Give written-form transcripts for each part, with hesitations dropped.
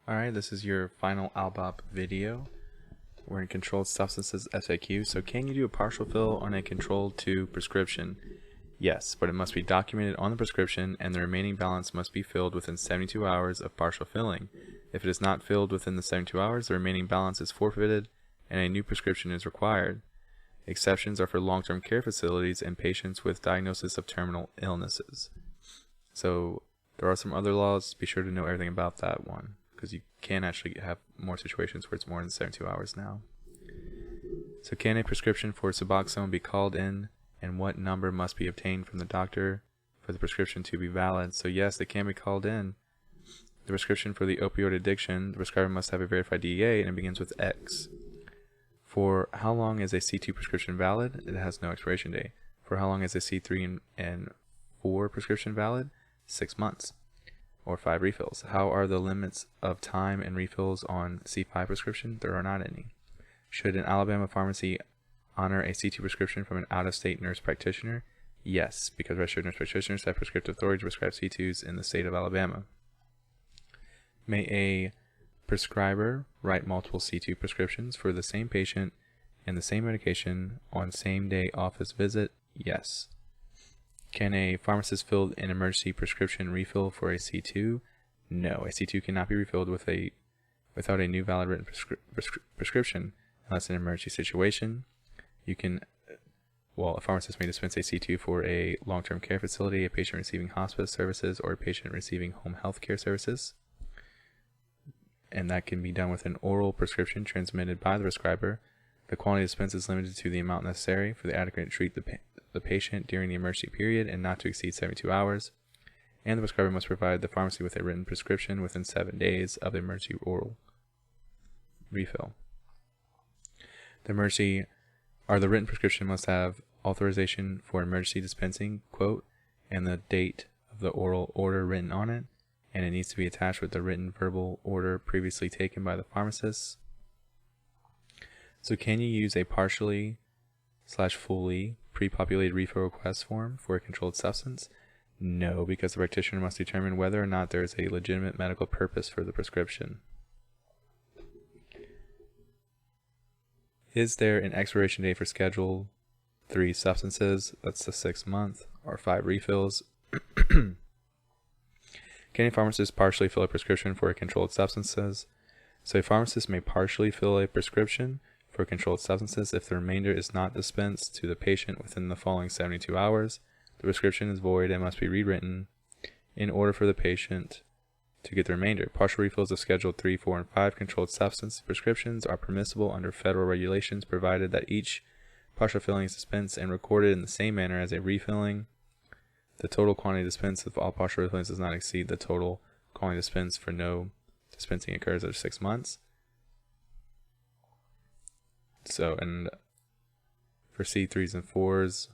Alright, this is your final ALBOP video. We're in controlled substances FAQ. So can you do a partial fill on a controlled 2 prescription? Yes, but it must be documented on the prescription and the remaining balance must be filled within 72 hours of partial filling. If it is not filled within the 72 hours, the remaining balance is forfeited and a new prescription is required. Exceptions are for long-term care facilities and patients with diagnosis of terminal illnesses. So there are some other laws. Be sure to know everything about that one, because you can actually have more situations where it's more than 72 hours now. So can a prescription for Suboxone be called in, and what number must be obtained from the doctor for the prescription to be valid? So yes, they can be called in. The prescription for the opioid addiction, the prescriber must have a verified DEA, and it begins with X. For how long is a C2 prescription valid? It has no expiration date. For how long is a C3 and 4 prescription valid? 6 months. Or 5 refills. How are the limits of time and refills on C5 prescription? There are not any. Should an Alabama pharmacy honor a C2 prescription from an out-of-state nurse practitioner? Yes, because registered nurse practitioners have prescriptive authority to prescribe C2s in the state of Alabama. May a prescriber write multiple C2 prescriptions for the same patient and the same medication on same-day office visit? Yes. Can a pharmacist fill an emergency prescription refill for a C2? No, a C2 cannot be refilled without a new valid written prescription unless in an emergency situation. A pharmacist may dispense a C2 for a long-term care facility, a patient receiving hospice services, or a patient receiving home health care services. And that can be done with an oral prescription transmitted by the prescriber. The quantity dispensed is limited to the amount necessary for the adequate to treat the patient during the emergency period and not to exceed 72 hours. And the prescriber must provide the pharmacy with a written prescription within 7 days of the emergency oral refill. The written prescription must have authorization for emergency dispensing, quote, and the date of the oral order written on it, and it needs to be attached with the written verbal order previously taken by the pharmacist. So can you use a partially/fully pre-populated refill request form for a controlled substance? No, because the practitioner must determine whether or not there is a legitimate medical purpose for the prescription. Is there an expiration date for Schedule 3 substances? That's the 6 month or 5 refills. Can a pharmacist partially fill a prescription for controlled substances? So a pharmacist may partially fill a prescription for controlled substances if the remainder is not dispensed to the patient within the following 72 hours. The prescription is void and must be rewritten in order for the patient to get the remainder. Partial refills of Schedule 3, 4, and 5 controlled substance prescriptions are permissible under federal regulations, provided that each partial filling is dispensed and recorded in the same manner as a refilling. The total quantity dispensed of all partial refillings does not exceed the total quantity dispensed for no dispensing occurs after 6 months. So, and for C3s and 4s,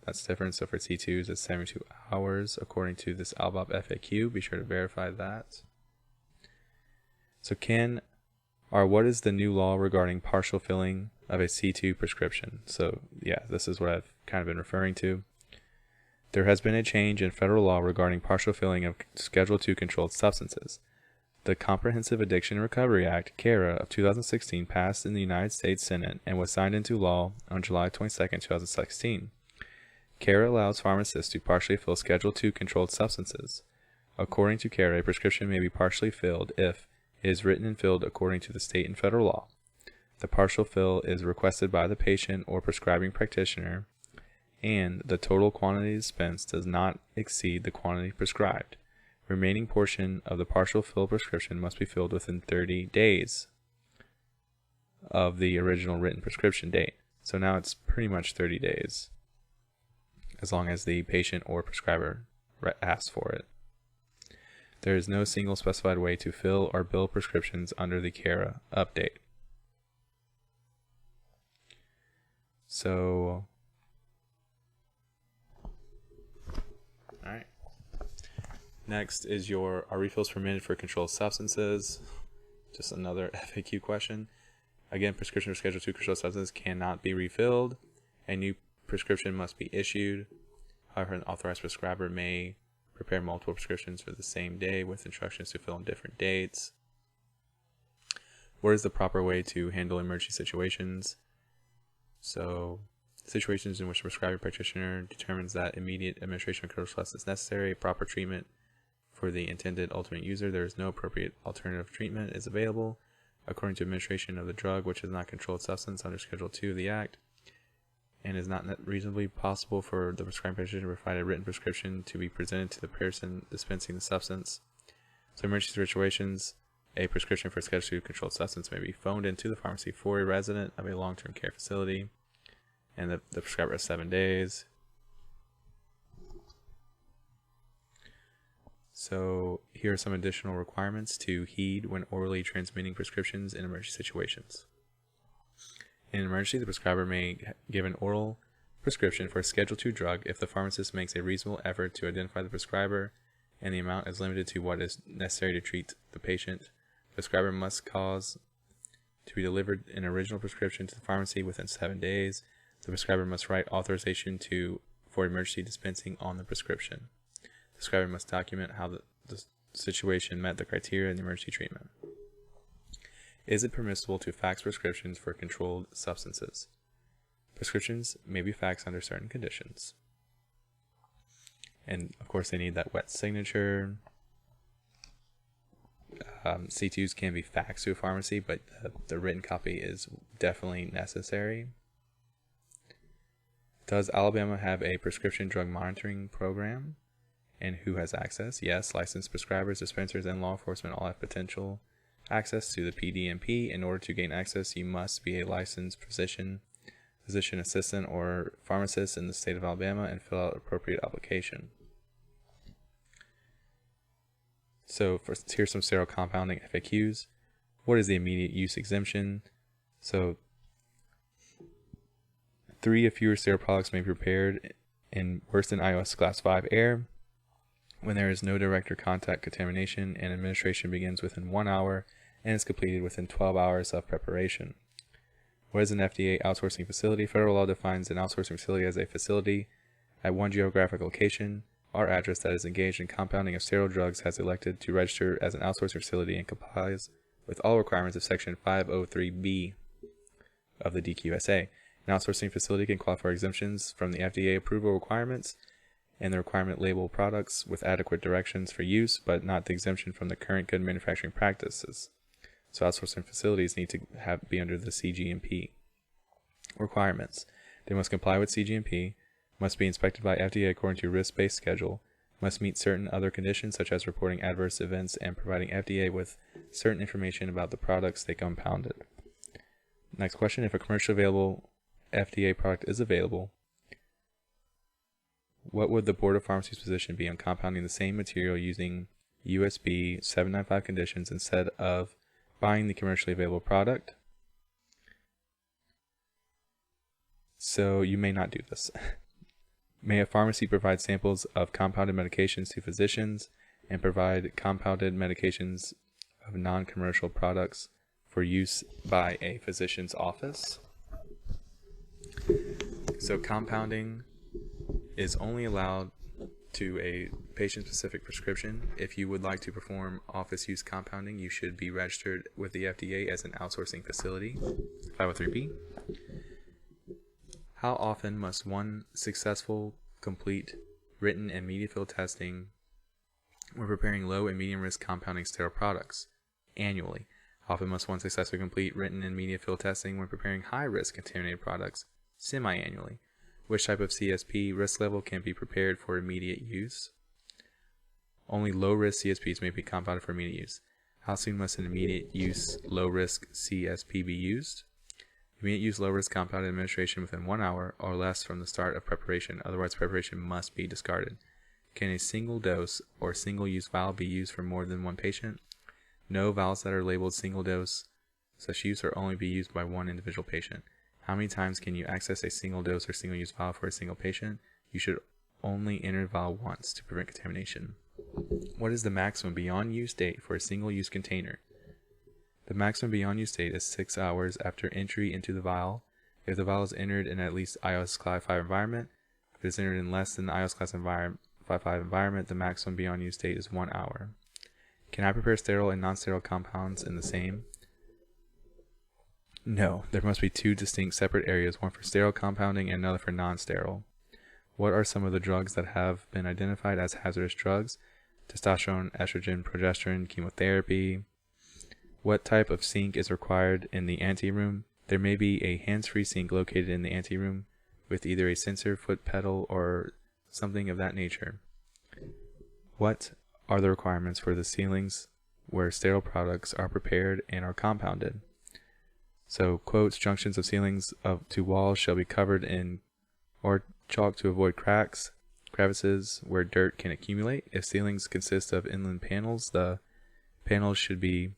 that's different. So for C2s, it's 72 hours according to this ALBOP FAQ. Be sure to verify that. So what is the new law regarding partial filling of a C2 prescription? So yeah, this is what I've kind of been referring to. There has been a change in federal law regarding partial filling of Schedule 2 controlled substances. The Comprehensive Addiction Recovery Act, CARA, of 2016 passed in the United States Senate and was signed into law on July 22, 2016. CARA allows pharmacists to partially fill Schedule 2 controlled substances. According to CARA, a prescription may be partially filled if it is written and filled according to the state and federal law. The partial fill is requested by the patient or prescribing practitioner, and the total quantity dispensed does not exceed the quantity prescribed. Remaining portion of the partial fill prescription must be filled within 30 days of the original written prescription date. So now it's pretty much 30 days, as long as the patient or prescriber asks for it. There is no single specified way to fill or bill prescriptions under the CARA update. So, alright. Next is are refills permitted for controlled substances? Just another FAQ question. Again, prescription for Schedule 2 controlled substances cannot be refilled. A new prescription must be issued. However, an authorized prescriber may prepare multiple prescriptions for the same day with instructions to fill on different dates. what is the proper way to handle emergency situations? So, situations in which a prescribing practitioner determines that immediate administration of controlled substance is necessary, proper treatment for the intended ultimate user, there is no appropriate alternative treatment is available according to administration of the drug, which is not controlled substance under Schedule 2 of the Act, and is not reasonably possible for the prescribing practitioner to provide a written prescription to be presented to the person dispensing the substance. So, emergency situations, a prescription for a Schedule 2 controlled substance may be phoned into the pharmacy for a resident of a long-term care facility, and the prescriber has 7 days. So here are some additional requirements to heed when orally transmitting prescriptions in emergency situations. In an emergency, the prescriber may give an oral prescription for a Schedule 2 drug if the pharmacist makes a reasonable effort to identify the prescriber and the amount is limited to what is necessary to treat the patient. The prescriber must cause to be delivered an original prescription to the pharmacy within 7 days. The prescriber must write authorization for emergency dispensing on the prescription. The prescriber must document how the situation met the criteria in the emergency treatment. Is it permissible to fax prescriptions for controlled substances? Prescriptions may be faxed under certain conditions. And of course they need that wet signature. C2s can be faxed to a pharmacy, but the written copy is definitely necessary. Does Alabama have a prescription drug monitoring program? And who has access? Yes, licensed prescribers, dispensers, and law enforcement all have potential access to the PDMP. In order to gain access, you must be a licensed physician assistant, or pharmacist in the state of Alabama and fill out appropriate application. So first, here's some sterile compounding FAQs. What is the immediate use exemption? So 3 or fewer sterile products may be prepared in worse than iOS Class 5 air when there is no direct or contact contamination, and administration begins within 1 hour and is completed within 12 hours of preparation. What is an FDA outsourcing facility? Federal law defines an outsourcing facility as a facility at one geographic location or address that is engaged in compounding of sterile drugs, has elected to register as an outsourcing facility and complies with all requirements of Section 503B of the DQSA. An outsourcing facility can qualify for exemptions from the FDA approval requirements and the requirement label products with adequate directions for use, but not the exemption from the current good manufacturing practices. So outsourcing facilities need to be under the CGMP requirements. They must comply with CGMP, must be inspected by FDA according to a risk-based schedule, must meet certain other conditions such as reporting adverse events and providing FDA with certain information about the products they compounded. Next question, if a commercially available FDA product is available, what would the Board of Pharmacy's position be on compounding the same material using USB 795 conditions instead of buying the commercially available product? So you may not do this. May a pharmacy provide samples of compounded medications to physicians and provide compounded medications of non-commercial products for use by a physician's office? So compounding is only allowed to a patient-specific prescription. If you would like to perform office use compounding, you should be registered with the FDA as an outsourcing facility. 503B. How often must one successful complete written and media fill testing when preparing low and medium risk compounding sterile products? Annually. How often must one successfully complete written and media fill testing when preparing high risk contaminated products? Semi-annually. Which type of CSP risk level can be prepared for immediate use? Only low-risk CSPs may be compounded for immediate use. How soon must an immediate use low-risk CSP be used? Immediate use low-risk compounded administration within 1 hour or less from the start of preparation, otherwise preparation must be discarded. Can a single dose or single-use vial be used for more than one patient? No, vials that are labeled single dose such use or only be used by one individual patient. How many times can you access a single dose or single use vial for a single patient? You should only enter vial once to prevent contamination. What is the maximum beyond use date for a single use container? The maximum beyond use date is 6 hours after entry into the vial. If the vial is entered in at least iOS Class 5 environment, if it is entered in less than the iOS Class 5 environment, the maximum beyond use date is 1 hour. Can I prepare sterile and non-sterile compounds in the same? No, there must be two distinct separate areas, one for sterile compounding and another for non-sterile. What are some of the drugs that have been identified as hazardous drugs? Testosterone, estrogen, progesterone, chemotherapy. What type of sink is required in the anteroom? There may be a hands-free sink located in the anteroom with either a sensor, foot pedal, or something of that nature. What are the requirements for the ceilings where sterile products are prepared and are compounded? So, quotes, junctions of ceilings to walls shall be covered in or chalk to avoid cracks, crevices where dirt can accumulate. If ceilings consist of inland panels, the panels should be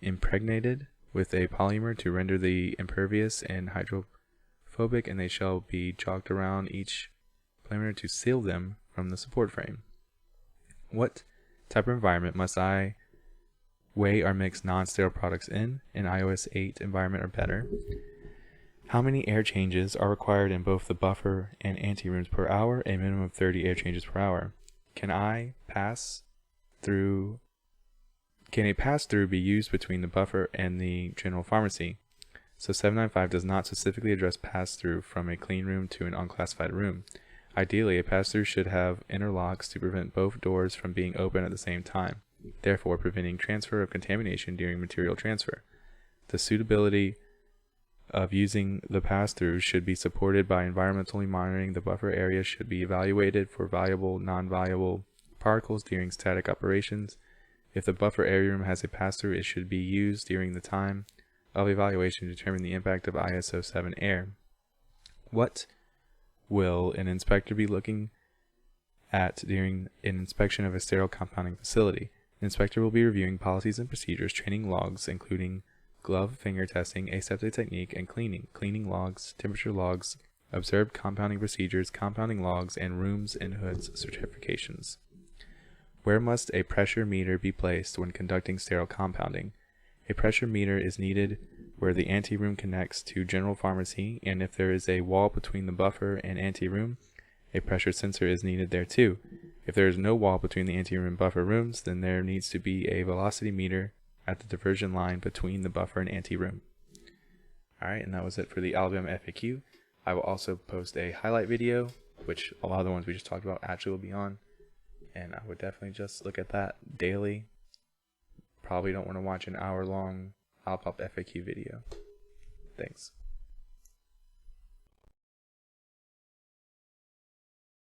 impregnated with a polymer to render the impervious and hydrophobic, and they shall be chalked around each parameter to seal them from the support frame. What type of environment must I weigh or mix non-sterile products in an iOS 8 environment or better? How many air changes are required in both the buffer and anterooms per hour? A minimum of 30 air changes per hour. Can a pass-through be used between the buffer and the general pharmacy? So 795 does not specifically address pass-through from a clean room to an unclassified room. Ideally, a pass-through should have interlocks to prevent both doors from being open at the same time, therefore preventing transfer of contamination during material transfer. The suitability of using the pass-through should be supported by environmentally monitoring. The buffer area should be evaluated for valuable, non-valuable particles during static operations. If the buffer area room has a pass-through, it should be used during the time of evaluation to determine the impact of ISO 7 air. What will an inspector be looking at during an inspection of a sterile compounding facility? The inspector will be reviewing policies and procedures, training logs, including glove finger testing, aseptic technique, and cleaning logs, temperature logs, observed compounding procedures, compounding logs, and rooms and hoods certifications. Where must a pressure meter be placed when conducting sterile compounding? A pressure meter is needed where the anteroom connects to general pharmacy, and if there is a wall between the buffer and anteroom, a pressure sensor is needed there too. If there is no wall between the anteroom and buffer rooms, then there needs to be a velocity meter at the diversion line between the buffer and anteroom. Alright, and that was it for the Alabama FAQ. I will also post a highlight video, which a lot of the ones we just talked about actually will be on, and I would definitely just look at that daily. Probably don't want to watch an hour-long Alpop FAQ video. Thanks.